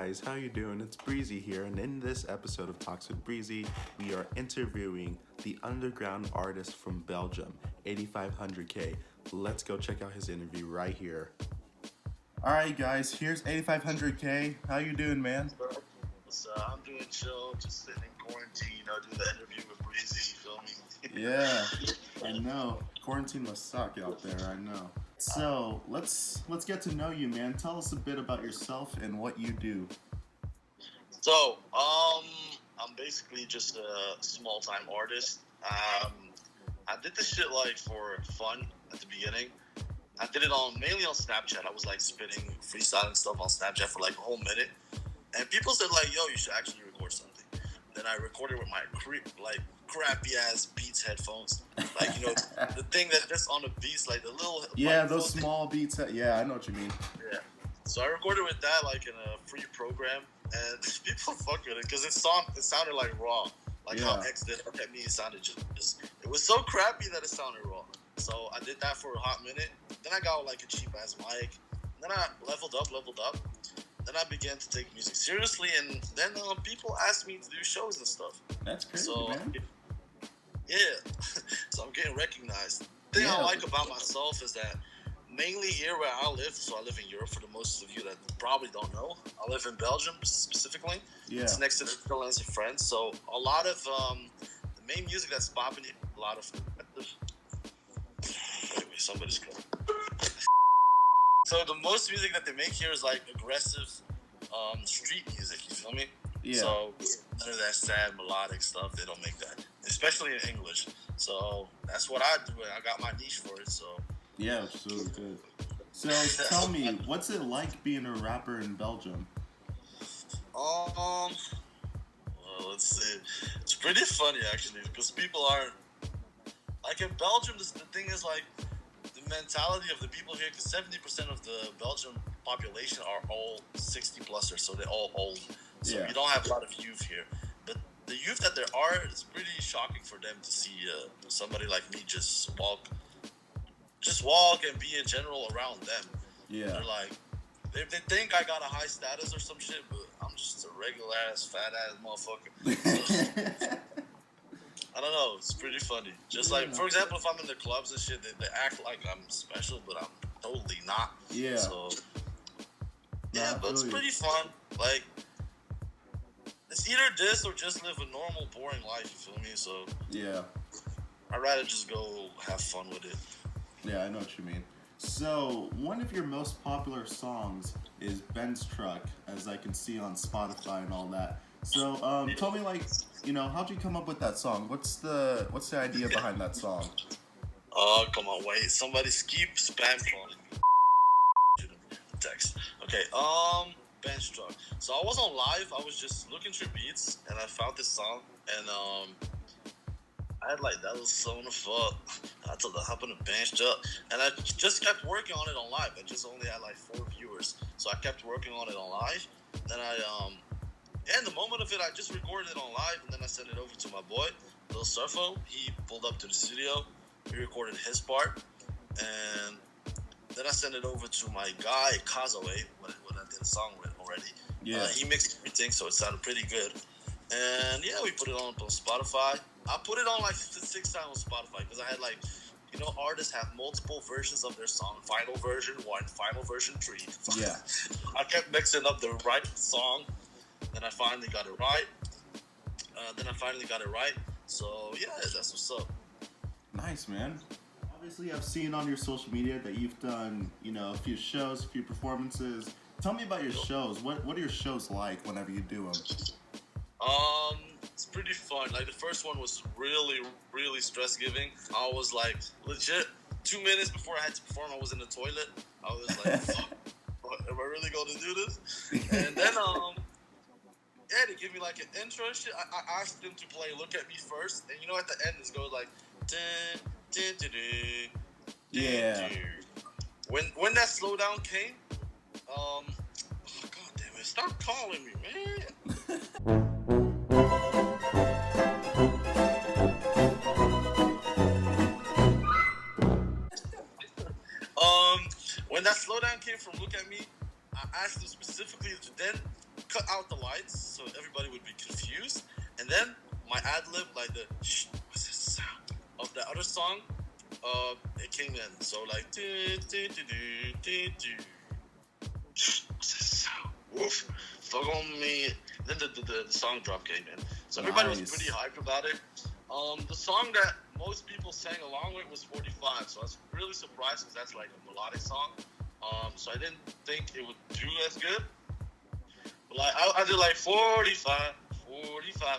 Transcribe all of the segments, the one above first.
guys, how you doing? It's Breezy here, and in this episode of Talks with Breezy, we are interviewing the underground artist from Belgium, 8500K. Let's go check out his interview right here. All right, guys, here's 8500K. How you doing, man? So I'm doing chill, just sitting in quarantine, doing the interview with Breezy, you feel me? Yeah, I know. Quarantine must suck out there, I know. So let's get to know you, man. Tell us a bit about yourself and what you do. So, I'm basically just a small-time artist. I did this shit for fun at the beginning. I did it mainly on Snapchat. I was spitting freestyling stuff on Snapchat for a whole minute, and people said yo, you should actually record something. Then I recorded with my crappy ass Beats headphones, the thing that just on the Beats, the little those small Beats. Yeah, I know what you mean. Yeah. So I recorded with that in a free program, and people fuck with it because it sounded raw, how X did Look At Me. It sounded just it was so crappy that it sounded raw. So I did that for a hot minute. Then I got a cheap ass mic. Then I leveled up. Then I began to take music seriously, and then people asked me to do shows and stuff. That's crazy, man. Yeah, so I'm getting recognized. The thing I like about myself is that mainly here where I live, so I live in Europe for the most of you that probably don't know. I live in Belgium specifically. Yeah. It's next to the Netherlands and France. So a lot of the main music that's popping, a lot of... Anyway, somebody's coming. So the most music that they make here is aggressive street music, you feel me? Yeah. So none of that sad melodic stuff, they don't make that. Especially in English. So that's what I do. I got my niche for it, so. Yeah, it's really good. So tell me, what's it like being a rapper in Belgium? Well, let's see. It's pretty funny actually, because people aren't in Belgium. The thing is the mentality of the people here, because 70% of the Belgian population are all 60-plussers, so they're all old. So you don't have a lot of youth here. But the youth that there are, it's pretty shocking for them to see somebody like me just walk and be in general around them. Yeah. They're they think I got a high status or some shit, but I'm just a regular ass, fat ass motherfucker. I don't know, it's pretty funny. Just for example, if I'm in the clubs and shit, they act like I'm special, but I'm totally not. Yeah. So, but it's pretty fun. It's either this or just live a normal, boring life, you feel me? So, yeah. I'd rather just go have fun with it. Yeah, I know what you mean. So, one of your most popular songs is Ben's Truck, as I can see on Spotify and all that. So, tell me, how'd you come up with that song? What's the idea behind that song? Oh, come on, wait. Somebody keep spam calling me. Text. Okay, Bench Truck. So I was on live. I was just looking through beats, and I found this song, and I had that little song the fuck. I told her hop on the bench truck, and I just kept working on it on live. I just only had 4 viewers, so I kept working on it on live. Then in the moment of it, I just recorded it on live, and then I sent it over to my boy, Lil Surfo. He pulled up to the studio. He recorded his part, and then I sent it over to my guy, Kazoe, what I did a song with already. Yeah. He mixed everything, so it sounded pretty good. And we put it on Spotify. I put it on 6 times on Spotify, because I had artists have multiple versions of their song. Final version 1, final version 3. Yeah. I kept mixing up the right song. Then I finally got it right. So, that's what's up. Nice, man. Obviously, I've seen on your social media that you've done, a few shows, a few performances. Tell me about your shows. What are your shows like whenever you do them? It's pretty fun. The first one was really, really stress-giving. I was legit, 2 minutes before I had to perform, I was in the toilet. I was fuck, am I really going to do this? And then, they give me an intro and shit. I asked them to play Look At Me first, and at the end it goes dun, dun, dun, dun, yeah. When that slowdown came, oh god damn it, stop calling me, man. When that slowdown came from Look At Me, I asked them specifically to then cut out the lights so everybody would be confused, and then my ad lib, like the shh, what's this sound of the other song, it came in. So like what's this sound? Woof, fuck on me. Then the song drop came in. So everybody was pretty hyped about it. The song that most people sang along with was 45. So I was really surprised because that's like a melodic song. So I didn't think it would do as good. But like I did like 45,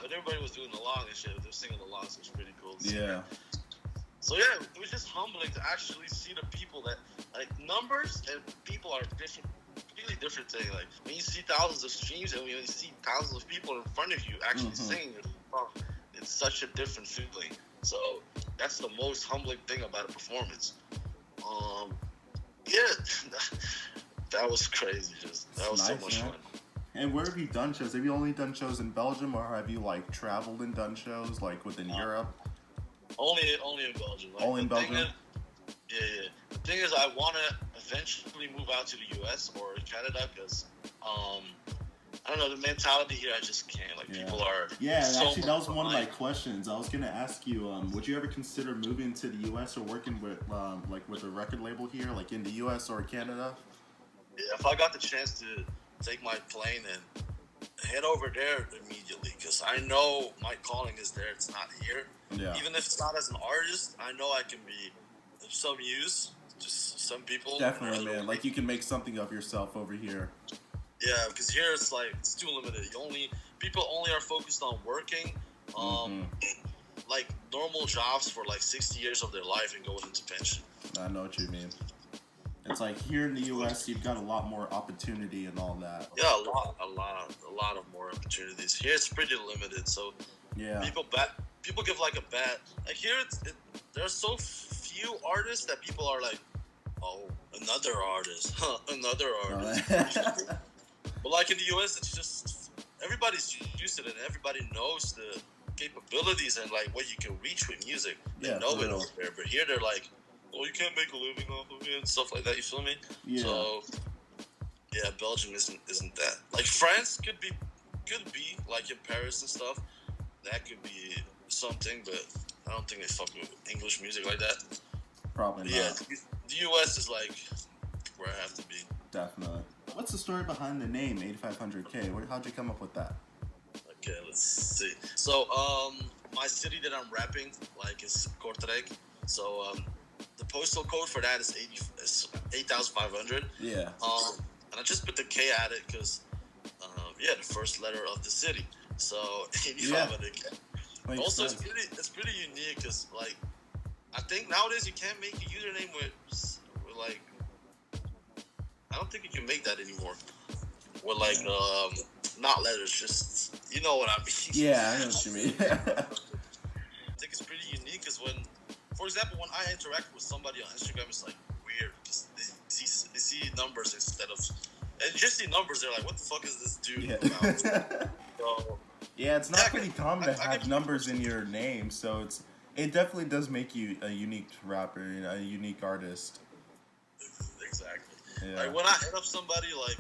and everybody was doing along and shit. They were singing along, so it was pretty cool. Yeah. So yeah, it was just humbling to actually see the people that like numbers and people are different. Completely different thing. Like when you see thousands of streams and when you see thousands of people in front of you actually singing your song, it's such a different feeling. So that's the most humbling thing about a performance. Yeah, that was crazy. That was nice, so much fun. And where have you done shows? Have you only done shows in Belgium, or have you like traveled and done shows like within Europe? Only in Belgium. Like, only in Belgium. Yeah. The thing is, I want to eventually move out to the U.S. or Canada because, I don't know, the mentality here, I just can't. Like, people are. Yeah, so actually, that was one of my questions. I was gonna ask you, would you ever consider moving to the U.S. or working with, like, with a record label here, like in the U.S. or Canada? Yeah, if I got the chance to take my plane and head over there immediately, because I know my calling is there. It's not here. Yeah. Even if it's not as an artist, I know I can be of some use. Just some people. Definitely, man. Like you can make something of yourself over here. Yeah, because here it's like it's too limited. People only are focused on working, like normal jobs for like 60 years of their life and going into pension. I know what you mean. It's like here in the U.S., you've got a lot more opportunity and all that. Yeah, a lot of more opportunities. Here it's pretty limited, so yeah. People give like a bad like here. There are so few artists that people are like, oh, another artist, another artist. But like in the U.S., it's just everybody's used to it, and everybody knows the capabilities and like what you can reach with music. They know it over there, but here they're like, well, you can't make a living off of it and stuff like that. You feel me? Yeah. So, yeah, Belgium isn't that. Like France could be like in Paris and stuff. That could be something, but I don't think they fuck with English music like that. Probably not. Yeah, the U.S. is like where I have to be. Definitely. What's the story behind the name 8500K? How'd you come up with that? Okay, let's see. So, my city that I'm rapping like is Kortrijk. So, the postal code for that is 8,500. Yeah. And I just put the K at it because, the first letter of the city. So 8,500K. Yeah. Also, it's pretty unique because like I think nowadays you can't make a username with like I don't think you can make that anymore. With like not letters, just you know what I mean. Yeah, I know what you mean. I think it's pretty unique because for example, when I interact with somebody on Instagram, it's like weird because they see numbers instead of, and just see numbers. They're like, "What the fuck is this dude about?" So, yeah, it's not pretty common to have numbers in your name, so it definitely does make you a unique rapper, a unique artist. Exactly. Yeah. Like when I hit up somebody like,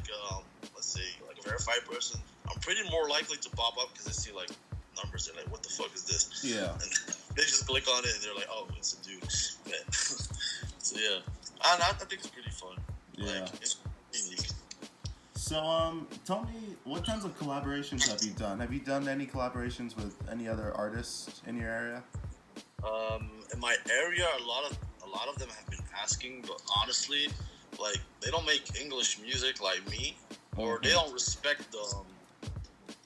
let's see, like a verified person, I'm pretty more likely to pop up because they see like numbers. They're like, "What the fuck is this?" Yeah. And they just click on it and they're like, "Oh, it's a dude." Yeah. So yeah, I think it's pretty fun. Yeah. Like it's unique. So tell me, what kinds of collaborations have you done? Have you done any collaborations with any other artists in your area? In my area, a lot of them have been asking, but honestly, like they don't make English music like me, or they don't respect the.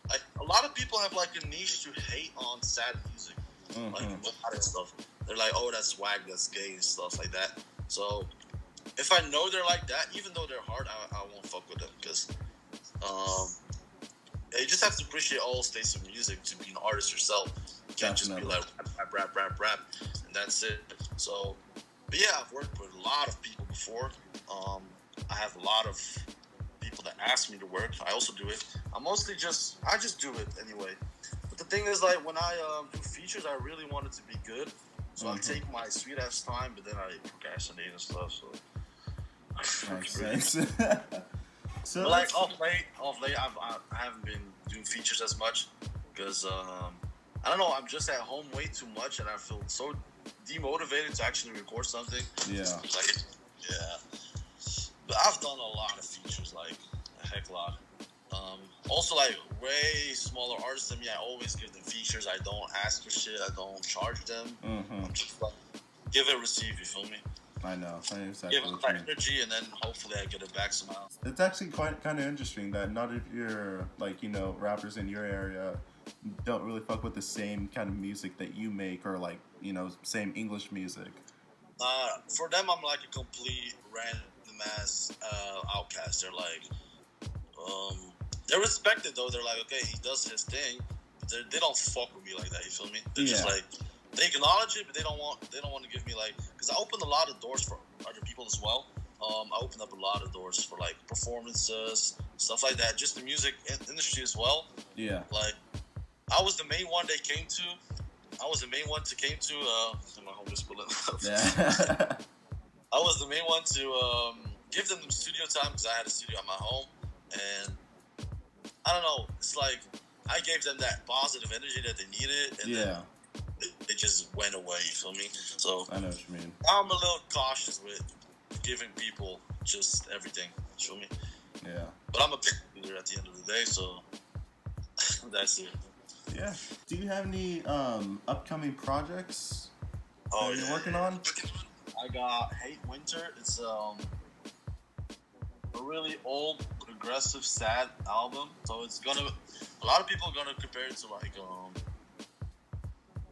Like a lot of people have like a niche to hate on sad music, like melodic stuff. They're like, "Oh, that's whack, that's gay," and stuff like that. So if I know they're like that, even though they're hard, I won't fuck with them because you just have to appreciate all states of music to be an artist yourself. You can't just be like rap, and that's it. So, but yeah, I've worked with a lot of people before. I have a lot of people that ask me to work. I also do it. I just do it anyway. But the thing is, like when I do features, I really want it to be good. So I take my sweet ass time, but then I procrastinate and stuff. So makes sense. So But like off late, I haven't been doing features as much because I don't know. I'm just at home way too much, and I feel so demotivated to actually record something. yeah. Like, yeah. But I've done a lot of features, like a heck lot. Also, like way smaller artists than me, I always give them features. I don't ask for shit. I don't charge them. Mm-hmm. I'm just like give and receive. You feel me? I know. I know exactly Give what them you my mean. energy, and then hopefully I get it back somehow. It's actually quite kind of interesting that not if you're like rappers in your area don't really fuck with the same kind of music that you make or like same English music. For them, I'm like a complete random ass outcast. They're like, they're respected though. They're like, okay, he does his thing, but they don't fuck with me like that. You feel me? They're just like, they acknowledge it, but they don't want to give me like, because I opened a lot of doors for other people as well. I opened up a lot of doors for like performances, stuff like that. Just the music industry as well. Yeah. Like, I was the main one they came to. I was the main one to came to. My home just pulling up. Yeah. I was the main one to give them the studio time because I had a studio at my home, and I don't know. It's like I gave them that positive energy that they needed, and then it just went away. You feel me? So I know what you mean. I'm a little cautious with giving people just everything. You feel me? Yeah. But I'm a big leader at the end of the day, so that's it. Yeah. Do you have any upcoming projects you're working on? I got Hate Winter. It's a really old, progressive, sad album. So a lot of people are gonna compare it to like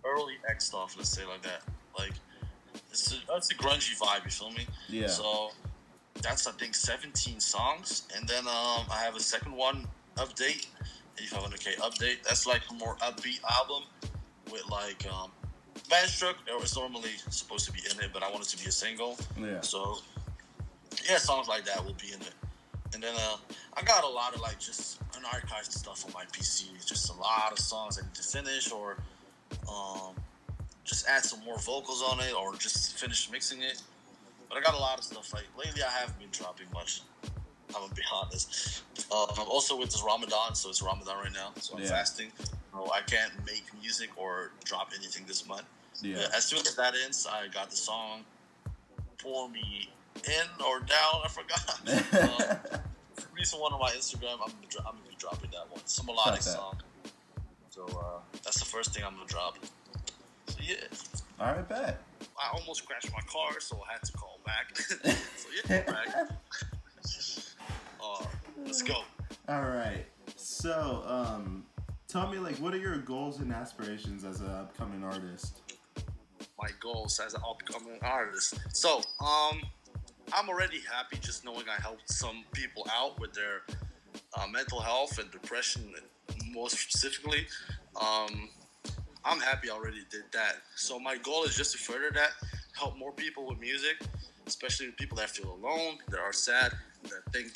early X stuff. Let's say like that. Like it's a grungy vibe. You feel me? Yeah. So that's I think 17 songs, and then I have a second one update. 8500K update. That's like a more upbeat album with like Bandstruck. It was normally supposed to be in it, but I want it to be a single. Yeah. So yeah, songs like that will be in it. And then I got a lot of like just unarchived stuff on my PC. Just a lot of songs I need to finish or just add some more vocals on it or just finish mixing it. But I got a lot of stuff. Like lately, I haven't been dropping much. I'm gonna be honest. Also with this Ramadan, so it's Ramadan right now, so I'm fasting. So I can't make music or drop anything this month. Yeah. But as soon as that ends, I got the song "Pour Me In" or "Down." I forgot. Recent one on my Instagram. I'm gonna be dropping that one. It's a melodic song. So that's the first thing I'm gonna drop. So yeah. All right, bet. I almost crashed my car, so I had to call back. So yeah, back. Let's go. All right. So, tell me, like, what are your goals and aspirations as an upcoming artist? My goals as an upcoming artist. So, I'm already happy just knowing I helped some people out with their mental health and depression, most specifically. I'm happy I already did that. So my goal is just to further that, help more people with music, especially people that feel alone, that are sad, that think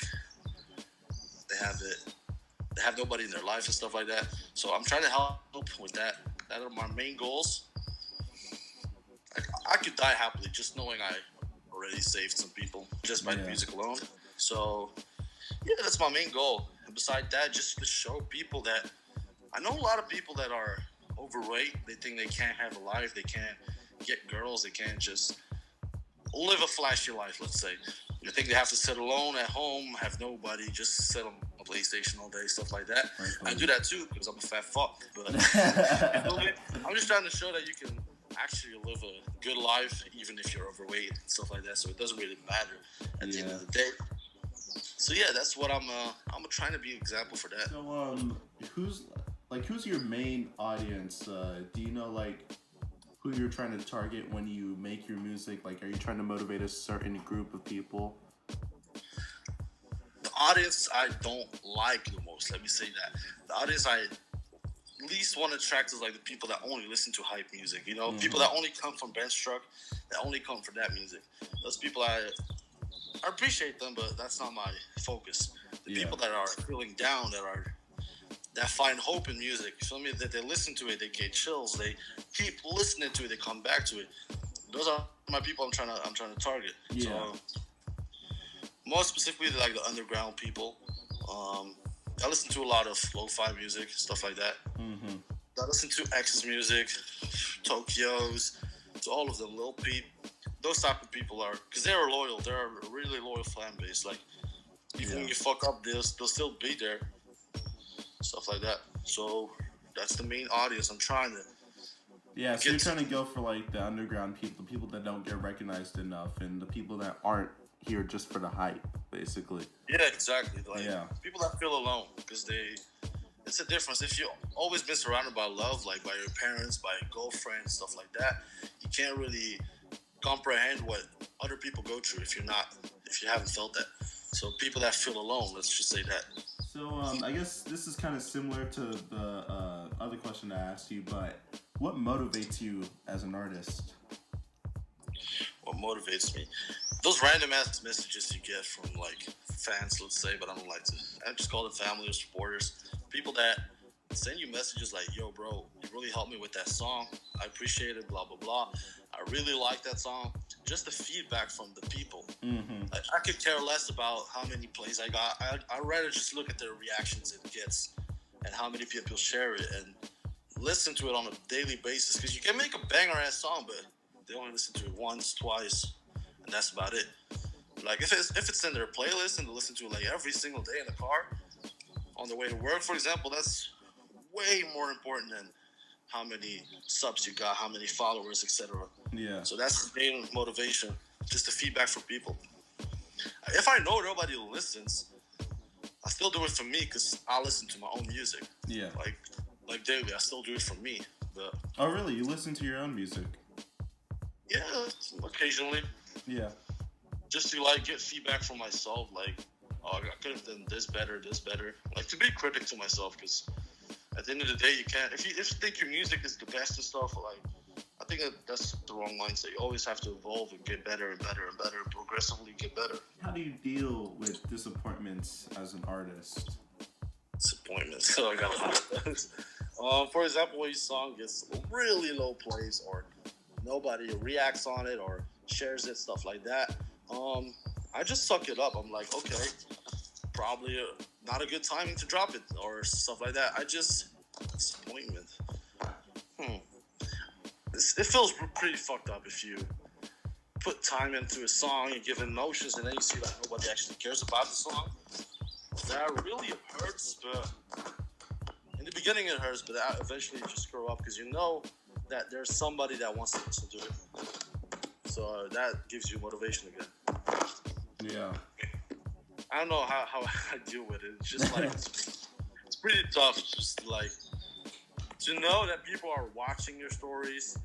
they have nobody in their life and stuff like that. So I'm trying to help with that. That are my main goals. I could die happily just knowing I already saved some people just by the music alone. So yeah, that's my main goal. And besides that, just to show people that I know a lot of people that are overweight. They think they can't have a life. They can't get girls. They can't just live a flashy life, let's say. They think they have to sit alone at home, have nobody, just sit on a PlayStation all day, stuff like that. I do that too because I'm a fat fuck. But I'm just trying to show that you can actually live a good life even if you're overweight and stuff like that. So it doesn't really matter at the end of the day. So yeah, that's what I'm trying to be an example for that. So who's your main audience? Do you know like who you're trying to target when you make your music? Like, are you trying to motivate a certain group of people? The audience I don't like the most, let me say that. The audience I least want to attract is like the people that only listen to hype music, you know? People that only come from Bandstruck, that only come for that music. Those people I appreciate them, but that's not my focus. The people that are feeling down, that find hope in music, you feel me? That they listen to it, they get chills, they keep listening to it, they come back to it. Those are my people I'm trying to target. Yeah. So more specifically like the underground people. Um, I listen to a lot of lo-fi music, stuff like that. Mm-hmm. I listen to X's music, Tokyo's, to all of them, Lil Peep. Those type of people are, because they're loyal. They're a really loyal fan base. Like, even when you fuck up, they'll still be there. Stuff like that. So, that's the main audience I'm trying to Yeah, so you're trying to go for like the underground people, the people that don't get recognized enough, and the people that aren't here just for the hype, basically. Yeah, exactly. Like people that feel alone, because it's a difference. If you always been surrounded by love, like by your parents, by your girlfriend, stuff like that, you can't really comprehend what other people go through if you haven't felt that. So people that feel alone, let's just say that. So I guess this is kind of similar to the other question I asked you, but what motivates you as an artist? What motivates me? Those random ass messages you get from like fans, let's say, but I don't like to. I just call them family or supporters. People that send you messages like, "Yo, bro, you really helped me with that song. I appreciate it. Blah blah blah. I really like that song." Just the feedback from the people. Mm-hmm. Like, I could care less about how many plays I got. I'd rather just look at the reactions it gets and how many people share it and listen to it on a daily basis. Because you can make a banger ass song, but they only listen to it once, twice, and that's about it. Like if it's in their playlist and they listen to it like every single day in the car on their way to work, for example, that's way more important than how many subs you got, how many followers, etc. Yeah. So that's the main motivation, just the feedback from people. If I know nobody listens, I still do it for me because I listen to my own music. Yeah. Like daily, I still do it for me. But oh, really? You listen to your own music? yeah, occasionally. Yeah. Just to like get feedback from myself, like, oh, I could have done this better. Like to be a critic to myself, because at the end of the day, you can't. If you think your music is the best and stuff, like, I think that's the wrong mindset. You always have to evolve and get better and better and better and progressively get better. How do you deal with disappointments as an artist? Disappointments. So I got for example, when your song gets really low plays or nobody reacts on it or shares it, stuff like that. I just suck it up. I'm like, okay, probably not a good timing to drop it or stuff like that. Disappointment. It feels pretty fucked up if you put time into a song, you give emotions, and then you see that nobody actually cares about the song. That really hurts, but in the beginning it hurts, but eventually you just grow up because you know that there's somebody that wants to listen to it. So that gives you motivation again. Yeah. I don't know how I deal with it. It's just like, it's pretty tough. Just like, to know that people are watching your stories.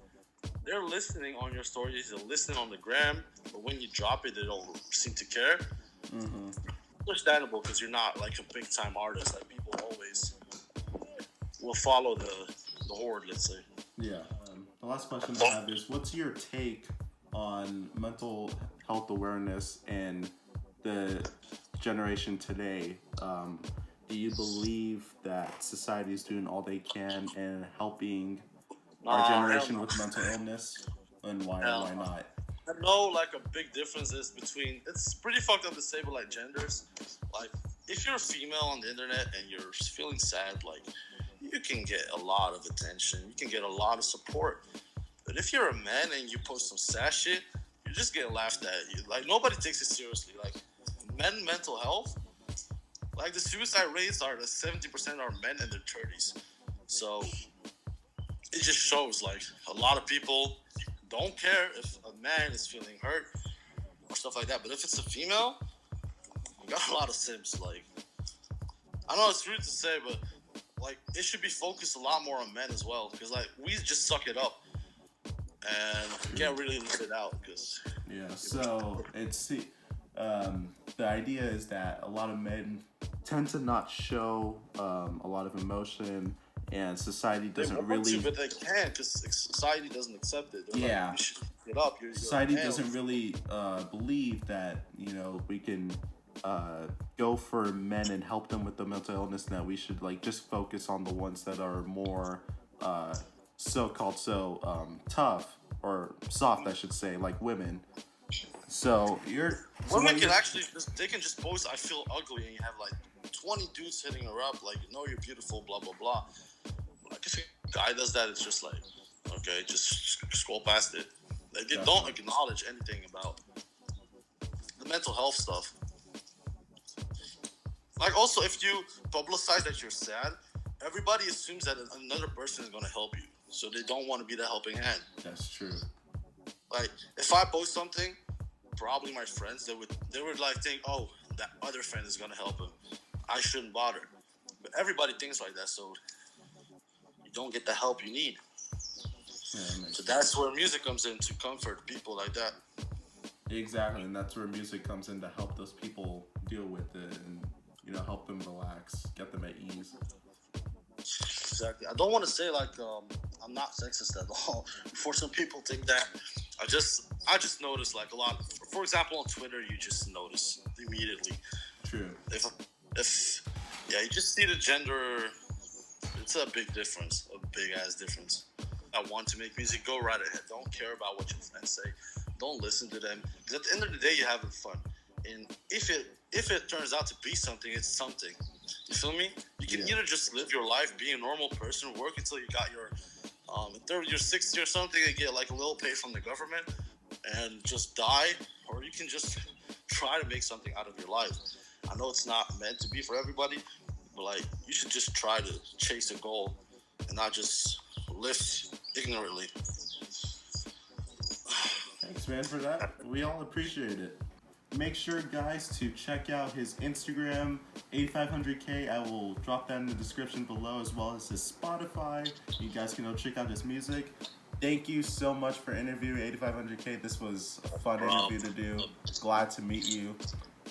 They're listening on your stories. They're listening on the gram. But when you drop it, they don't seem to care. Mm-hmm. Understandable, because you're not like a big time artist. Like, people always will follow the horde, let's say. Yeah. The last question I have is, what's your take on mental health awareness and the generation today? Do you believe that society is doing all they can in helping our generation with mental illness, and why or why not? I know, like, a big difference is between, it's pretty fucked up to say, but like genders, like, if you're a female on the internet and you're feeling sad, like, you can get a lot of attention, you can get a lot of support. But if you're a man and you post some sad shit, you just get laughed at. Like, nobody takes it seriously. Like, mental health, like, the suicide rates are, the 70% are men in their 30s. So it just shows, like, a lot of people don't care if a man is feeling hurt or stuff like that. But if it's a female, you got a lot of simps. Like, I know it's rude to say, but, like, it should be focused a lot more on men as well. Because, like, we just suck it up and can't really let it out. Cause, yeah, so it's the idea is that a lot of men tend to not show a lot of emotion, and society doesn't really. But they can't, because society doesn't accept it. They're yeah. Like, you should get up. Society doesn't really believe that, you know, we can go for men and help them with the mental illness, and that we should, like, just focus on the ones that are more so-called tough or soft, I should say, like women. So you're Women can actually they can just post I feel ugly and you have like 20 dudes hitting her up like you're beautiful, blah blah blah. Like if a guy does that, it's just like okay, just scroll past it. Like they don't acknowledge anything about the mental health stuff. Like also if you publicize that you're sad, everybody assumes that another person is gonna help you. So they don't want to be the helping hand. That's true. Like if I post something, probably my friends they would like think, oh, that other friend is gonna help him. I shouldn't bother. But everybody thinks like that, so you don't get the help you need. Yeah, so that's where music comes in to comfort people like that. Exactly, and that's where music comes in to help those people deal with it and help them relax, get them at ease. Exactly. I don't want to say like I'm not sexist at all. For some people think that. I just noticed like a lot. For example, on Twitter, you just notice immediately. True. If you just see the gender. It's a big difference, a big ass difference. I want to make music, go right ahead. Don't care about what your friends say. Don't listen to them. Because at the end of the day, you're having fun. And if it turns out to be something, it's something. You feel me? You can either just live your life, be a normal person, work until you got your 30 or 60 or something, and get like a little pay from the government, and just die, or you can just try to make something out of your life. I know it's not meant to be for everybody, but like you should just try to chase a goal and not just live ignorantly. Thanks, man, for that. We all appreciate it. Make sure, guys, to check out his Instagram, 8500K. I will drop that in the description below, as well as his Spotify. You guys can go check out his music. Thank you so much for interviewing 8500K. This was a fun interview to do. Glad to meet you.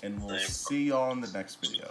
And we'll see y'all in the next video.